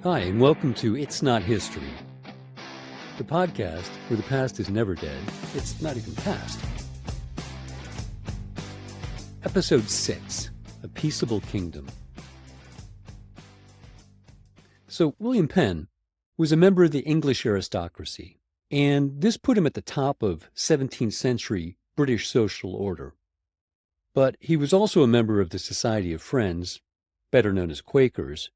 Hi, and welcome to It's Not History, the podcast where the past is never dead. It's not even past. Episode 6, A Peaceable Kingdom. So, William Penn was a member of the English aristocracy, and this put him at the top of 17th century British social order. But he was also a member of the Society of Friends, better known as Quakers,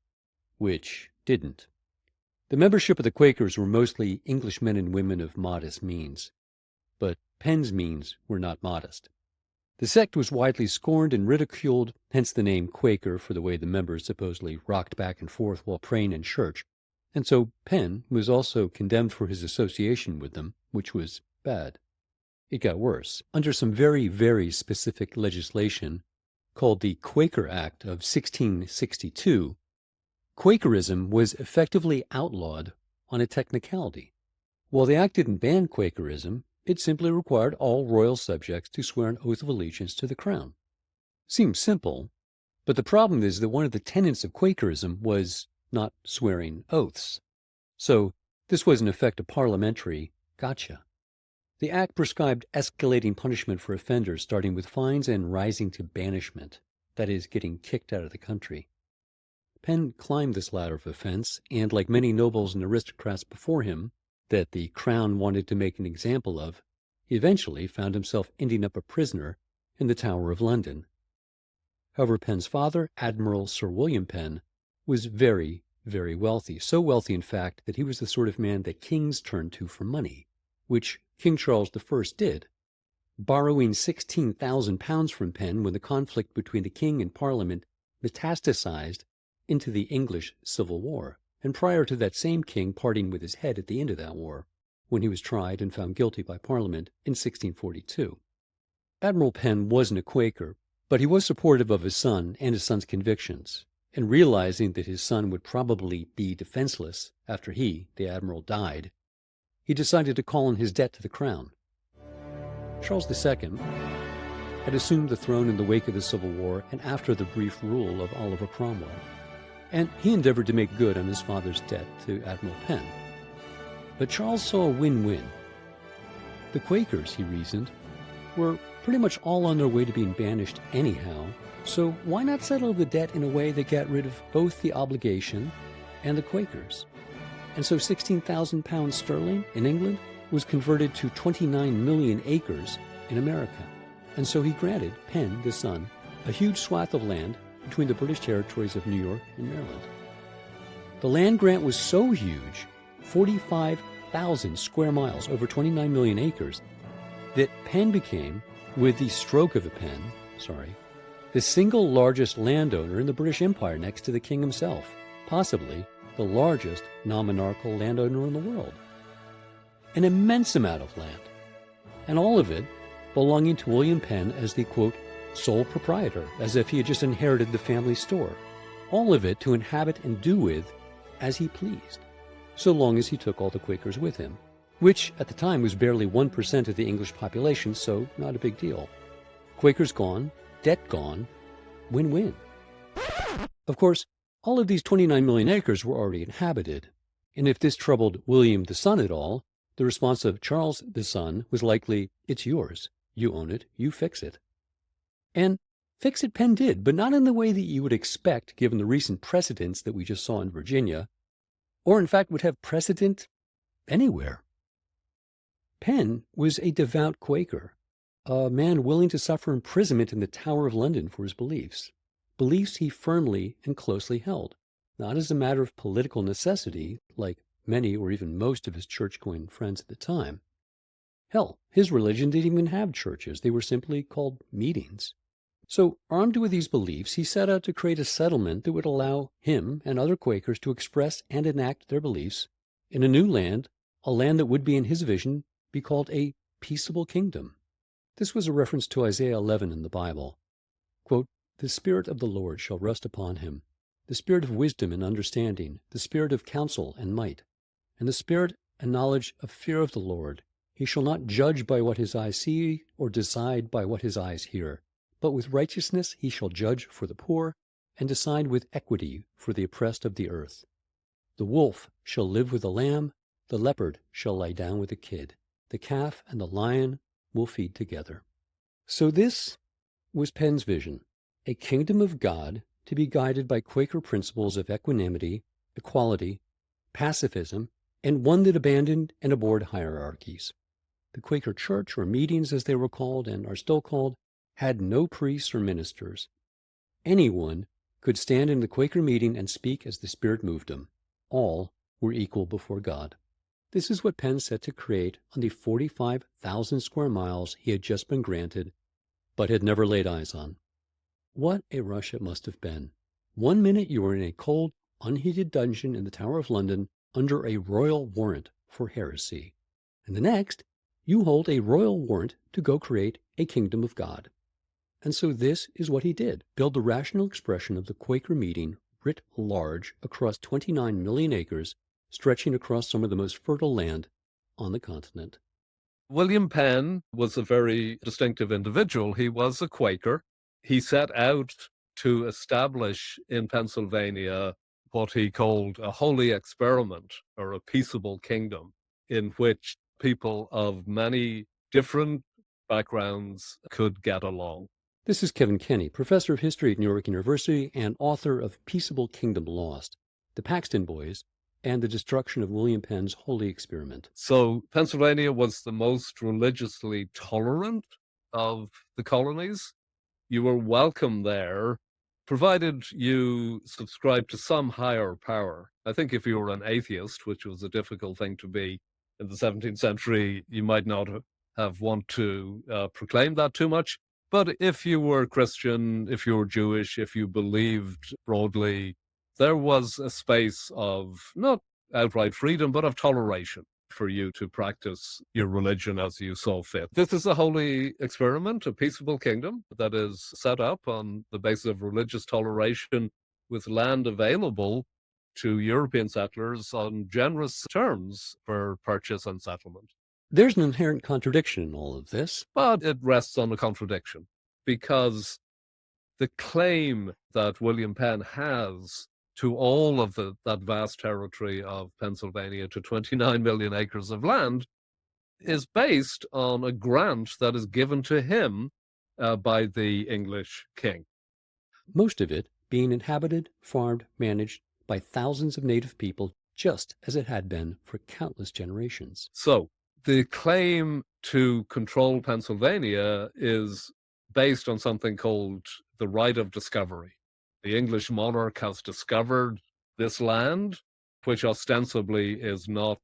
which didn't. The membership of the Quakers were mostly English men and women of modest means, but Penn's means were not modest. The sect was widely scorned and ridiculed, hence the name Quaker for the way the members supposedly rocked back and forth while praying in church, and so Penn was also condemned for his association with them, which was bad. It got worse. Under some very, very specific legislation called the Quaker Act of 1662, Quakerism was effectively outlawed on a technicality. While the act didn't ban Quakerism, it simply required all royal subjects to swear an oath of allegiance to the crown. Seems simple, but the problem is that one of the tenets of Quakerism was not swearing oaths. So this was in effect a parliamentary gotcha. The act prescribed escalating punishment for offenders, starting with fines and rising to banishment, that is, getting kicked out of the country. Penn climbed this ladder of offense, and like many nobles and aristocrats before him, that the crown wanted to make an example of, he eventually found himself ending up a prisoner in the Tower of London. However, Penn's father, Admiral Sir William Penn, was very, very wealthy, so wealthy in fact that he was the sort of man that kings turned to for money, which King Charles I did, borrowing £16,000 from Penn when the conflict between the king and Parliament metastasized into the English Civil War, and prior to that same king parting with his head at the end of that war, when he was tried and found guilty by Parliament in 1642. Admiral Penn wasn't a Quaker, but he was supportive of his son and his son's convictions, and realizing that his son would probably be defenseless after he, the admiral, died, he decided to call in his debt to the crown. Charles II had assumed the throne in the wake of the Civil War and after the brief rule of Oliver Cromwell, and he endeavored to make good on his father's debt to Admiral Penn. But Charles saw a win-win. The Quakers, he reasoned, were pretty much all on their way to being banished anyhow, so why not settle the debt in a way that got rid of both the obligation and the Quakers? And so £16,000 sterling in England was converted to 29 million acres in America. And so he granted Penn, the son, a huge swath of land between the British territories of New York and Maryland. The land grant was so huge, 45,000 square miles, over 29 million acres, that Penn became, with the stroke of a pen, the single largest landowner in the British Empire next to the king himself, possibly the largest non-monarchical landowner in the world. An immense amount of land, and all of it belonging to William Penn as the, quote, sole proprietor, as if he had just inherited the family store. All of it to inhabit and do with as he pleased, so long as he took all the Quakers with him, which at the time was barely 1% of the English population, so not a big deal. Quakers gone, debt gone, win-win. Of course, all of these 29 million acres were already inhabited, and if this troubled William the son at all, the response of Charles the son was likely, it's yours, you own it, you fix it. And fix it Penn did, but not in the way that you would expect given the recent precedents that we just saw in Virginia, or in fact would have precedent anywhere. Penn was a devout Quaker, a man willing to suffer imprisonment in the Tower of London for his beliefs he firmly and closely held, not as a matter of political necessity, like many or even most of his church-going friends at the time. Hell, his religion didn't even have churches. They were simply called meetings. So, armed with these beliefs, he set out to create a settlement that would allow him and other Quakers to express and enact their beliefs in a new land, a land that would be, in his vision, be called a peaceable kingdom. This was a reference to Isaiah 11 in the Bible. Quote, "The Spirit of the Lord shall rest upon him, the Spirit of wisdom and understanding, the Spirit of counsel and might, and the Spirit and knowledge of fear of the Lord. He shall not judge by what his eyes see, or decide by what his eyes hear. But with righteousness he shall judge for the poor, and decide with equity for the oppressed of the earth." The wolf shall live with the lamb, the leopard shall lie down with the kid, the calf and the lion will feed together. So this was Penn's vision, a kingdom of God to be guided by Quaker principles of equanimity, equality, pacifism, and one that abandoned and abhorred hierarchies. The Quaker Church, or meetings as they were called and are still called, had no priests or ministers. Anyone could stand in the Quaker meeting and speak as the Spirit moved him. All were equal before God. This is what Penn set to create on the 45,000 square miles he had just been granted, but had never laid eyes on. What a rush it must have been. 1 minute you were in a cold, unheated dungeon in the Tower of London under a royal warrant for heresy, and the next you hold a royal warrant to go create a kingdom of God. And so this is what he did, build the rational expression of the Quaker meeting writ large across 29 million acres, stretching across some of the most fertile land on the continent. William Penn was a very distinctive individual. He was a Quaker. He set out to establish in Pennsylvania what he called a holy experiment, or a peaceable kingdom, in which people of many different backgrounds could get along. This is Kevin Kenny, professor of history at New York University and author of Peaceable Kingdom Lost, The Paxton Boys, and the Destruction of William Penn's Holy Experiment. So Pennsylvania was the most religiously tolerant of the colonies. You were welcome there, provided you subscribed to some higher power. I think if you were an atheist, which was a difficult thing to be in the 17th century, you might not have want to proclaim that too much. But if you were Christian, if you were Jewish, if you believed broadly, there was a space of not outright freedom, but of toleration for you to practice your religion as you saw fit. This is a holy experiment, a peaceable kingdom that is set up on the basis of religious toleration, with land available to European settlers on generous terms for purchase and settlement. There's an inherent contradiction in all of this. But it rests on a contradiction, because the claim that William Penn has to all of that vast territory of Pennsylvania, to 29 million acres of land, is based on a grant that is given to him by the English king. Most of it being inhabited, farmed, managed by thousands of native people, just as it had been for countless generations. So the claim to control Pennsylvania is based on something called the right of discovery. The English monarch has discovered this land, which ostensibly is not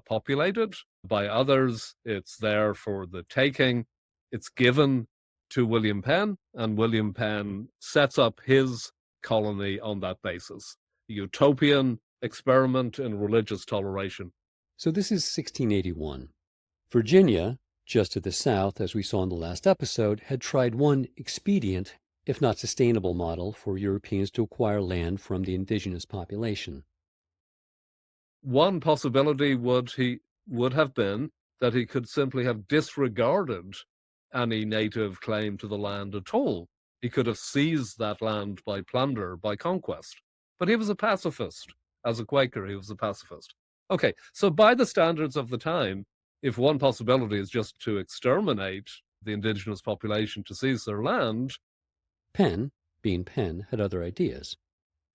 populated by others. It's there for the taking. It's given to William Penn, and William Penn sets up his colony on that basis. A utopian experiment in religious toleration. So this is 1681. Virginia, just to the south, as we saw in the last episode, had tried one expedient, if not sustainable, model for Europeans to acquire land from the indigenous population. One possibility would have been that he could simply have disregarded any native claim to the land at all. He could have seized that land by plunder, by conquest. But he was a pacifist. As a Quaker, he was a pacifist. Okay, so by the standards of the time, if one possibility is just to exterminate the indigenous population, to seize their land, Penn, being Penn, had other ideas.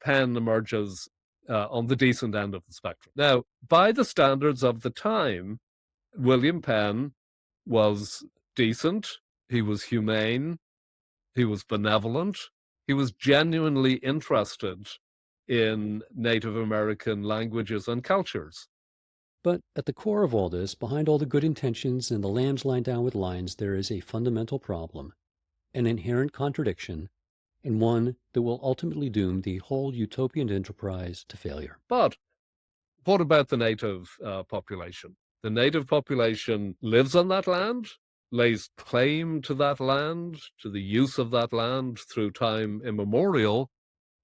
Penn emerges on the decent end of the spectrum. Now, by the standards of the time, William Penn was decent, he was humane, he was benevolent, he was genuinely interested in Native American languages and cultures. But at the core of all this, behind all the good intentions and the lambs lined down with lions, there is a fundamental problem, an inherent contradiction, and one that will ultimately doom the whole utopian enterprise to failure. But what about the native population? The native population lives on that land, lays claim to that land, to the use of that land through time immemorial,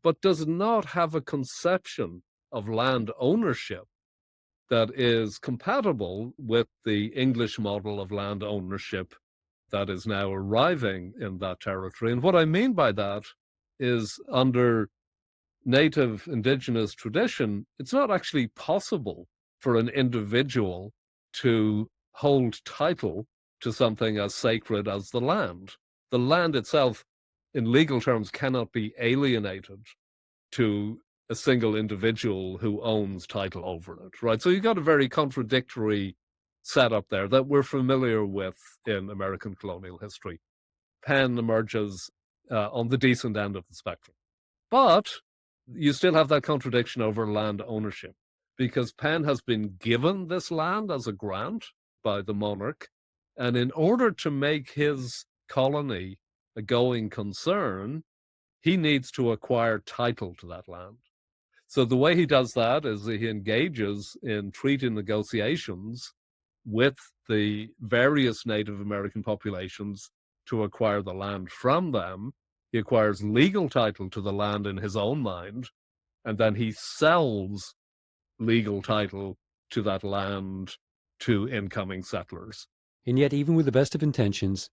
but does not have a conception of land ownership that is compatible with the English model of land ownership that is now arriving in that territory. And what I mean by that is, under native indigenous tradition, it's not actually possible for an individual to hold title to something as sacred as the land. The land itself, in legal terms, cannot be alienated to a single individual who owns title over it, right? So you've got a very contradictory setup there that we're familiar with in American colonial history. Penn emerges on the decent end of the spectrum. But you still have that contradiction over land ownership, because Penn has been given this land as a grant by the monarch, and in order to make his colony a going concern, he needs to acquire title to that land. So the way he does that is he engages in treaty negotiations with the various Native American populations to acquire the land from them. He acquires legal title to the land in his own mind, and then he sells legal title to that land to incoming settlers. And yet, even with the best of intentions,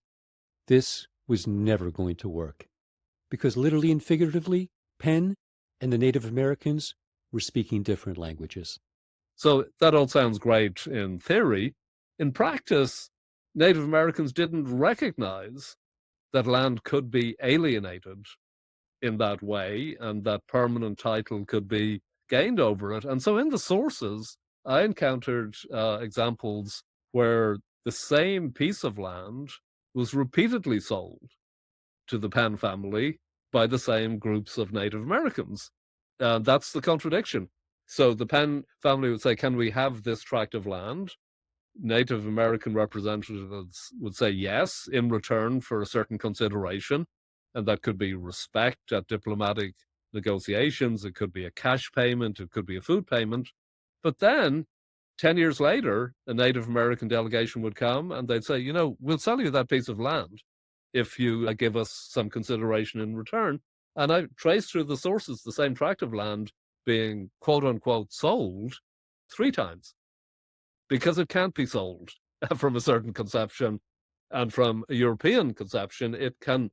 this was never going to work. Because literally and figuratively, Penn and the Native Americans were speaking different languages. So that all sounds great in theory. In practice, Native Americans didn't recognize that land could be alienated in that way and that permanent title could be gained over it. And so in the sources, I encountered examples where the same piece of land was repeatedly sold to the Penn family by the same groups of Native Americans. That's the contradiction. So the Penn family would say, can we have this tract of land? Native American representatives would say yes, in return for a certain consideration. And that could be respect at diplomatic negotiations. It could be a cash payment. It could be a food payment. But then 10 years later, a Native American delegation would come and they'd say, you know, we'll sell you that piece of land if you give us some consideration in return. And I traced through the sources the same tract of land being quote unquote sold 3 times, because it can't be sold from a certain conception. And from a European conception, it can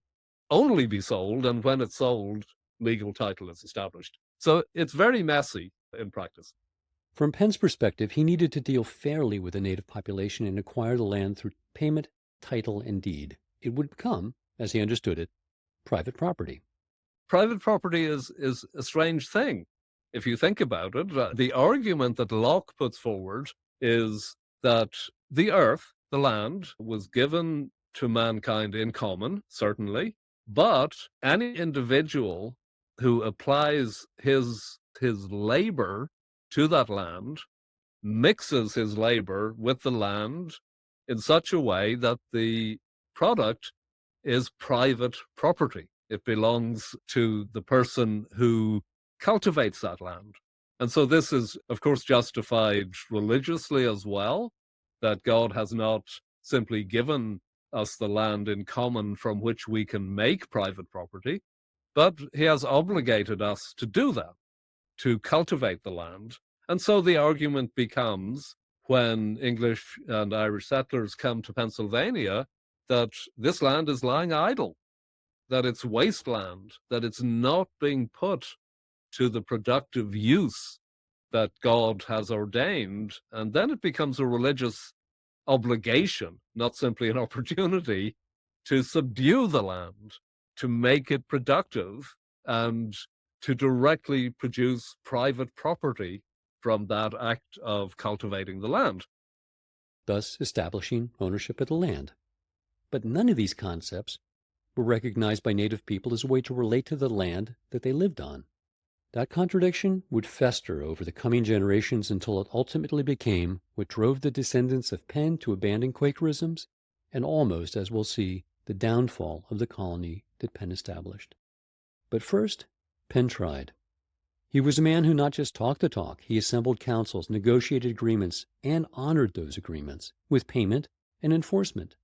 only be sold, and when it's sold, legal title is established. So it's very messy in practice. From Penn's perspective, he needed to deal fairly with the native population and acquire the land through payment, title, and deed. It would become, as he understood it, private property. Private property is a strange thing. If you think about it, the argument that Locke puts forward is that the earth, the land, was given to mankind in common, certainly, but any individual who applies his labor to that land mixes his labor with the land in such a way that the product is private property. It belongs to the person who cultivates that land. And so this is, of course, justified religiously as well, that God has not simply given us the land in common from which we can make private property, but he has obligated us to do that, to cultivate the land. And so the argument becomes, when English and Irish settlers come to Pennsylvania, that this land is lying idle, that it's wasteland, that it's not being put to the productive use that God has ordained. And then it becomes a religious obligation, not simply an opportunity, to subdue the land, to make it productive, and to directly produce private property from that act of cultivating the land, thus establishing ownership of the land. But none of these concepts were recognized by Native people as a way to relate to the land that they lived on. That contradiction would fester over the coming generations until it ultimately became what drove the descendants of Penn to abandon Quakerisms, and almost, as we'll see, the downfall of the colony that Penn established. But first, Penn tried. He was a man who not just talked the talk, he assembled councils, negotiated agreements, and honored those agreements with payment and enforcement,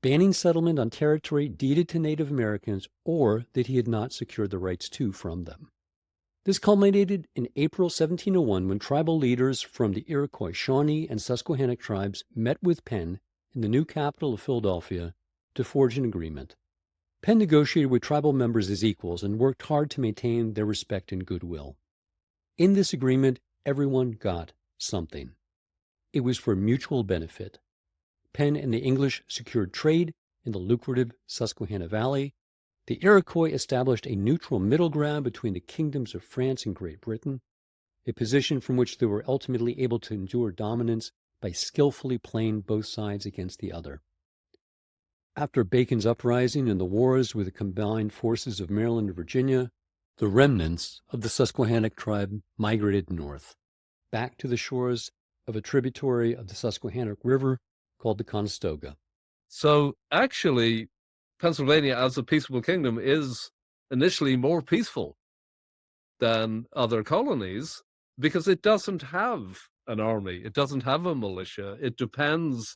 banning settlement on territory deeded to Native Americans or that he had not secured the rights to from them. This culminated in April 1701 when tribal leaders from the Iroquois, Shawnee, and Susquehannock tribes met with Penn in the new capital of Philadelphia to forge an agreement. Penn negotiated with tribal members as equals and worked hard to maintain their respect and goodwill. In this agreement, everyone got something. It was for mutual benefit. Penn and the English secured trade in the lucrative Susquehanna Valley. The Iroquois established a neutral middle ground between the kingdoms of France and Great Britain, a position from which they were ultimately able to endure dominance by skillfully playing both sides against the other. After Bacon's uprising and the wars with the combined forces of Maryland and Virginia, the remnants of the Susquehannock tribe migrated north, back to the shores of a tributary of the Susquehannock River called the Conestoga. So actually, Pennsylvania as a peaceable kingdom is initially more peaceful than other colonies because it doesn't have an army, it doesn't have a militia. It depends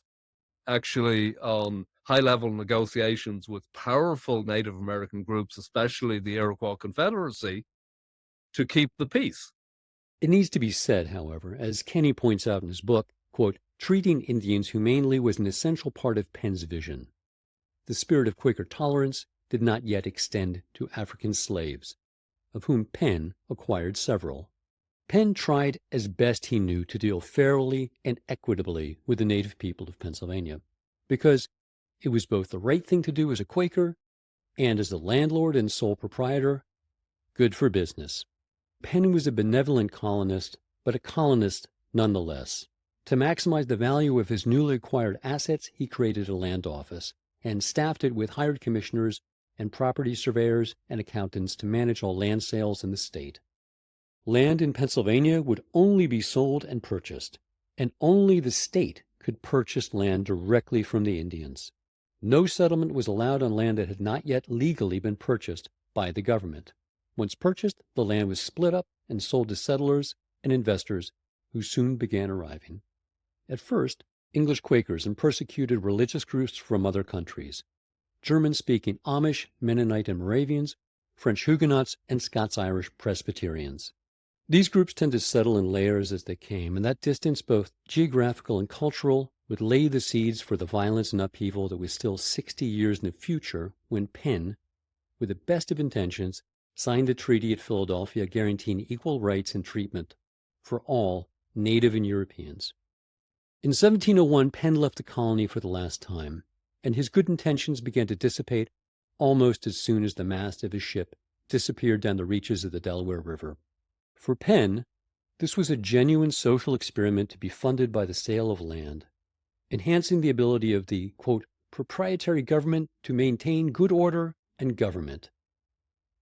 actually on high-level negotiations with powerful Native American groups, especially the Iroquois Confederacy, to keep the peace. It needs to be said, however, as Kenny points out in his book, quote, treating Indians humanely was an essential part of Penn's vision. The spirit of Quaker tolerance did not yet extend to African slaves, of whom Penn acquired several. Penn tried as best he knew to deal fairly and equitably with the native people of Pennsylvania, because it was both the right thing to do as a Quaker and as the landlord and sole proprietor, good for business. Penn was a benevolent colonist, but a colonist nonetheless. To maximize the value of his newly acquired assets, he created a land office and staffed it with hired commissioners and property surveyors and accountants to manage all land sales in the state. Land in Pennsylvania would only be sold and purchased, and only the state could purchase land directly from the Indians. No settlement was allowed on land that had not yet legally been purchased by the government. Once purchased, the land was split up and sold to settlers and investors who soon began arriving. At first, English Quakers and persecuted religious groups from other countries, German-speaking Amish, Mennonite and Moravians, French Huguenots, and Scots-Irish Presbyterians. These groups tend to settle in layers as they came, and that distance, both geographical and cultural, would lay the seeds for the violence and upheaval that was still 60 years in the future when Penn, with the best of intentions, signed a treaty at Philadelphia guaranteeing equal rights and treatment for all Native and Europeans. In 1701, Penn left the colony for the last time, and his good intentions began to dissipate almost as soon as the mast of his ship disappeared down the reaches of the Delaware River. For Penn, this was a genuine social experiment to be funded by the sale of land, enhancing the ability of the, quote, proprietary government to maintain good order and government.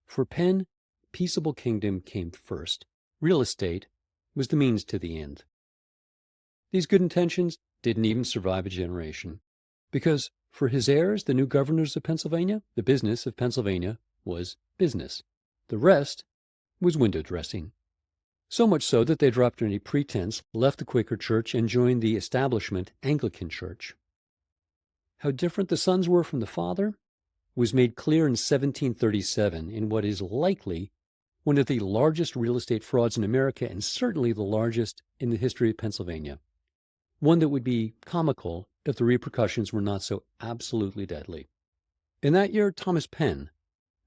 For Penn, Peaceable Kingdom came first. Real estate was the means to the end. These good intentions didn't even survive a generation, because for his heirs, the new governors of Pennsylvania, the business of Pennsylvania was business. The rest was window dressing. So much so that they dropped any pretense, left the Quaker Church, and joined the establishment Anglican Church. How different the sons were from the father was made clear in 1737 in what is likely one of the largest real estate frauds in America and certainly the largest in the history of Pennsylvania. One that would be comical if the repercussions were not so absolutely deadly. In that year, Thomas Penn,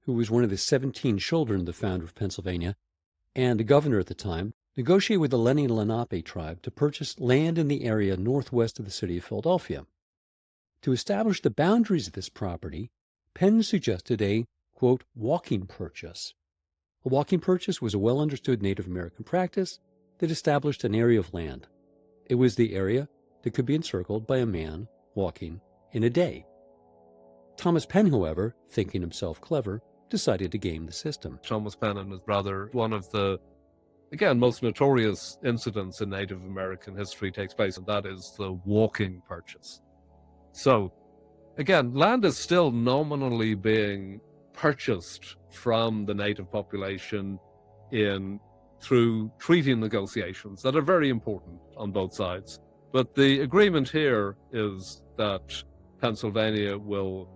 who was one of the 17 children of the founder of Pennsylvania and the governor at the time, negotiated with the Lenni Lenape tribe to purchase land in the area northwest of the city of Philadelphia. To establish the boundaries of this property, Penn suggested a, quote, walking purchase. A walking purchase was a well-understood Native American practice that established an area of land. It was the area that could be encircled by a man walking in a day. Thomas Penn, however, thinking himself clever, decided to game the system. Thomas Penn and his brother, one of the, again, most notorious incidents in Native American history takes place, and that is the walking purchase. So, again, land is still nominally being purchased from the native population through treaty negotiations that are very important on both sides. But the agreement here is that Pennsylvania will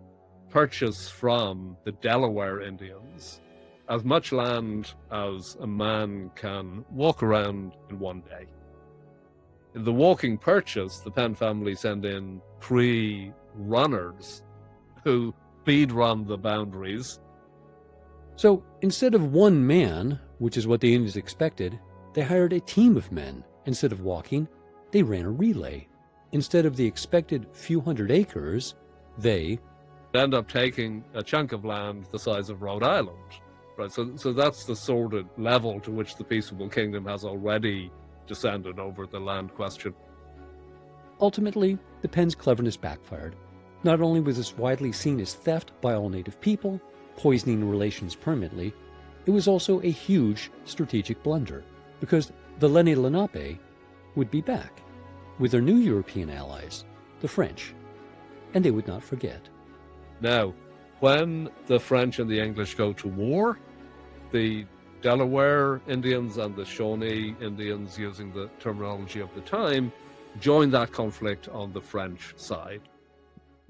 purchase from the Delaware Indians as much land as a man can walk around in one day. In the walking purchase, the Penn family send in 3 runners who speed run the boundaries. So instead of one man, which is what the Indians expected, they hired a team of men. Instead of walking, they ran a relay. Instead of the expected few hundred acres, they end up taking a chunk of land the size of Rhode Island. Right, so that's the sordid level to which the Peaceable Kingdom has already descended over the land question. Ultimately, the Penn's cleverness backfired. Not only was this widely seen as theft by all native people, poisoning relations permanently, it was also a huge strategic blunder, because the Lenni Lenape would be back with their new European allies, the French, and they would not forget. Now, when the French and the English go to war, the Delaware Indians and the Shawnee Indians, using the terminology of the time, join that conflict on the French side.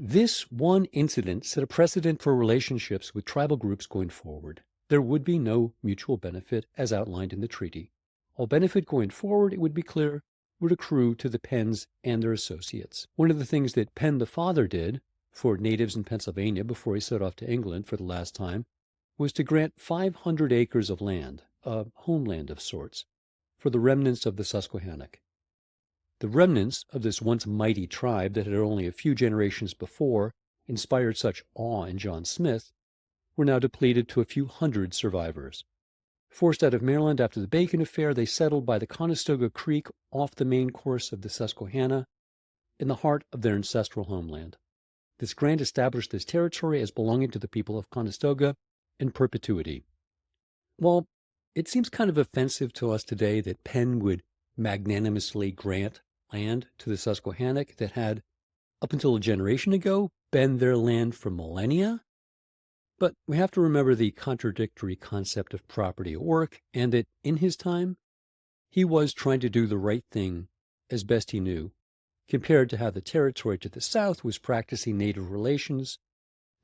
This one incident set a precedent for relationships with tribal groups going forward. There would be no mutual benefit as outlined in the treaty. All benefit going forward, it would be clear, would accrue to the Penns and their associates. One of the things that Penn the father did for natives in Pennsylvania before he set off to England for the last time was to grant 500 acres of land, a homeland of sorts, for the remnants of the Susquehannock. The remnants of this once mighty tribe that had only a few generations before inspired such awe in John Smith were now depleted to a few hundred survivors. Forced out of Maryland after the Bacon affair, they settled by the Conestoga Creek off the main course of the Susquehanna in the heart of their ancestral homeland. This grant established this territory as belonging to the people of Conestoga in perpetuity. While it seems kind of offensive to us today that Penn would magnanimously grant land to the Susquehannock that had, up until a generation ago, been their land for millennia, but we have to remember the contradictory concept of property at work, and that in his time, he was trying to do the right thing as best he knew, compared to how the territory to the south was practicing native relations.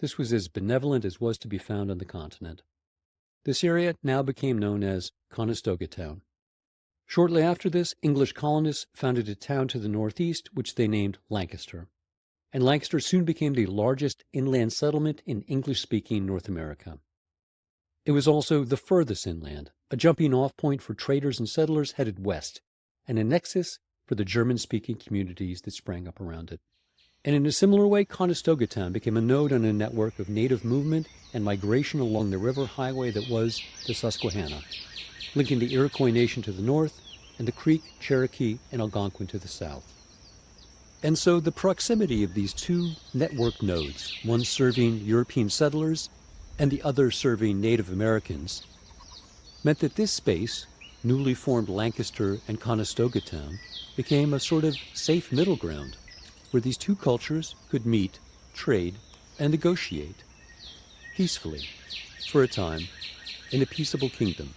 This was as benevolent as was to be found on the continent. This area now became known as Conestoga Town. Shortly after this, English colonists founded a town to the northeast, which they named Lancaster. And Lancaster soon became the largest inland settlement in English-speaking North America. It was also the furthest inland, a jumping-off point for traders and settlers headed west, and a nexus for the German-speaking communities that sprang up around it. And in a similar way, Conestoga Town became a node on a network of native movement and migration along the river highway that was the Susquehanna, linking the Iroquois Nation to the north and the Creek, Cherokee, and Algonquin to the south. And so the proximity of these two network nodes, one serving European settlers and the other serving Native Americans, meant that this space, newly formed Lancaster and Conestoga Town, became a sort of safe middle ground where these two cultures could meet, trade, and negotiate peacefully, for a time, in a peaceable kingdom.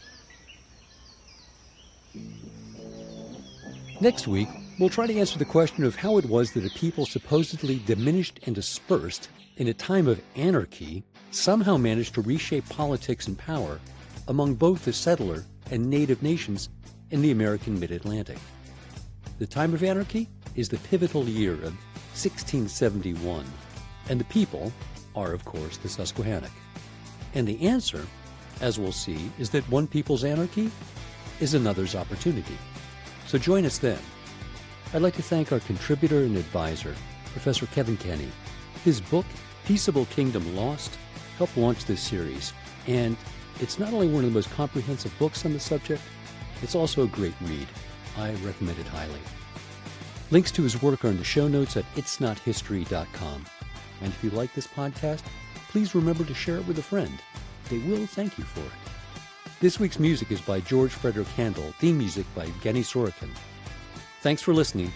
Next week, we'll try to answer the question of how it was that a people supposedly diminished and dispersed in a time of anarchy somehow managed to reshape politics and power among both the settler and native nations in the American mid-Atlantic. The time of anarchy is the pivotal year of 1671, and the people are, of course, the Susquehannock. And the answer, as we'll see, is that one people's anarchy is another's opportunity. So join us then. I'd like to thank our contributor and advisor, Professor Kevin Kenny. His book, Peaceable Kingdom Lost, helped launch this series. And it's not only one of the most comprehensive books on the subject, it's also a great read. I recommend it highly. Links to his work are in the show notes at itsnothistory.com. And if you like this podcast, please remember to share it with a friend. They will thank you for it. This week's music is by George Frederick Handel, theme music by Genny Sorokin. Thanks for listening.